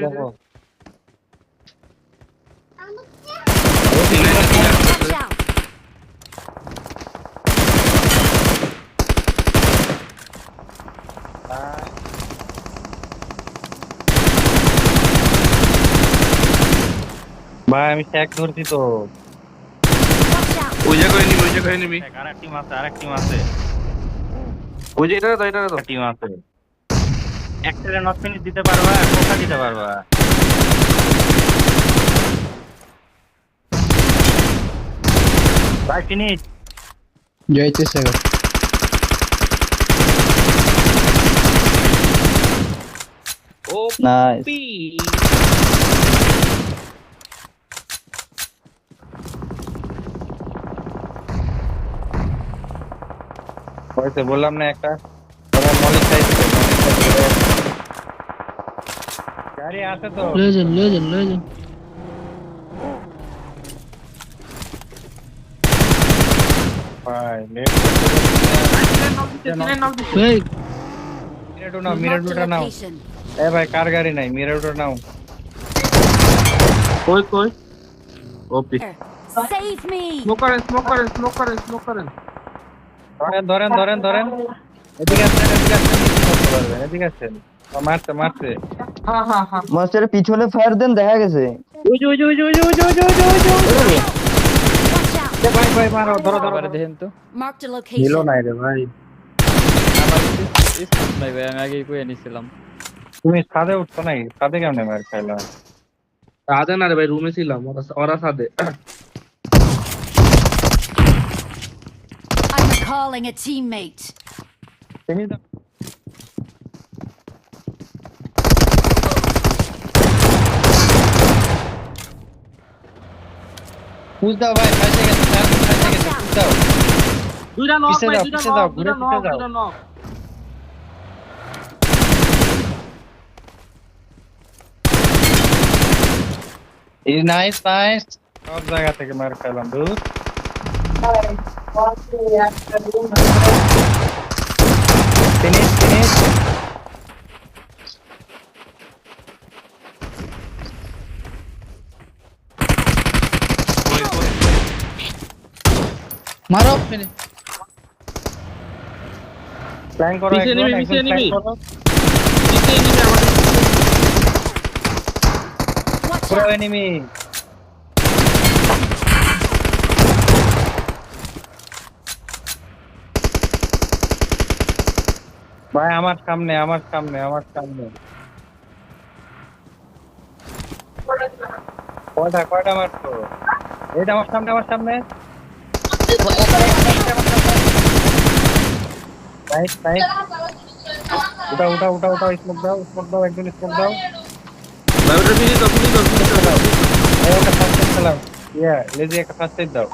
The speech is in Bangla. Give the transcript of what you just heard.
দেখো Watch out! ভাই আমি ট্যাগ ধরছি তো। Watch out! ওই জায়গায় নিবি আরেক টিম আছে ওই যে এটা তো টিম আছে। একটা নক ফিনিশ দিতে পারবা, কোথা দিতে পারবা? ভাই ফিনিশ যাইতেছে এবার। ও নাইস। পি হয়েছে বললাম না একটা তোমার মলিক সাইজ গাড়ি আছে তো। লয়ে যান। ভাই এই মিরাডোটা নাও। Location. এ ভাই কার গাড়ি নাই, মিরাডোটা নাও। কই ওপি Save me! স্মোক করেন ধরেন এদিকে আসেন করতে পারবেন, এদিকে আসেন। মারছে হ্যাঁ মাস্টার পিছনে ফায়ার দেন, দেখা গেছে। ওই যে Watch out! ভাই মারো, ধরো আবার দেখেন তো Marked a নিল location. নাই রে ভাই। আমার স্কোপ নাই ভাই, আমি আগেই কইয়া নিছিলাম। তুমি ছাদে উঠছো নাই? ছাদে কেমনে মার খাইলা? সাদে না রে ভাই, রুমে ছিলাম, ওরা সাদে। I'm recalling a teammate. Push দাও ভাই, ফাইসে গেছে, পুশ দাও। দুইটা নক পিছে ভাই, যাও, দুইটা পিছে যাও, নক, ঘুরে পিছে যাও। দুইটা নক। এই নাইস সব জায়গা থেকে মার খাইলাম দূর। ফিনিশ মারো। প্ল্যান করো, পিছে একজন নিবি, একজন পিছে প্ল্যান নিবি। করো। নিচে নিচে আমাদের Watch পুরো out! এনিমি। ভাই আমার সামনে কয়টা মারছো? এইটা আমার সামনে নাইস উঠা স্মোক দাও একজন স্মোক দাও। ভাই ওটা ফিনিশ দাও। এই ওটা ফার্স্ট এড খেলাম। লেজি একটা ফার্স্ট এড দাও।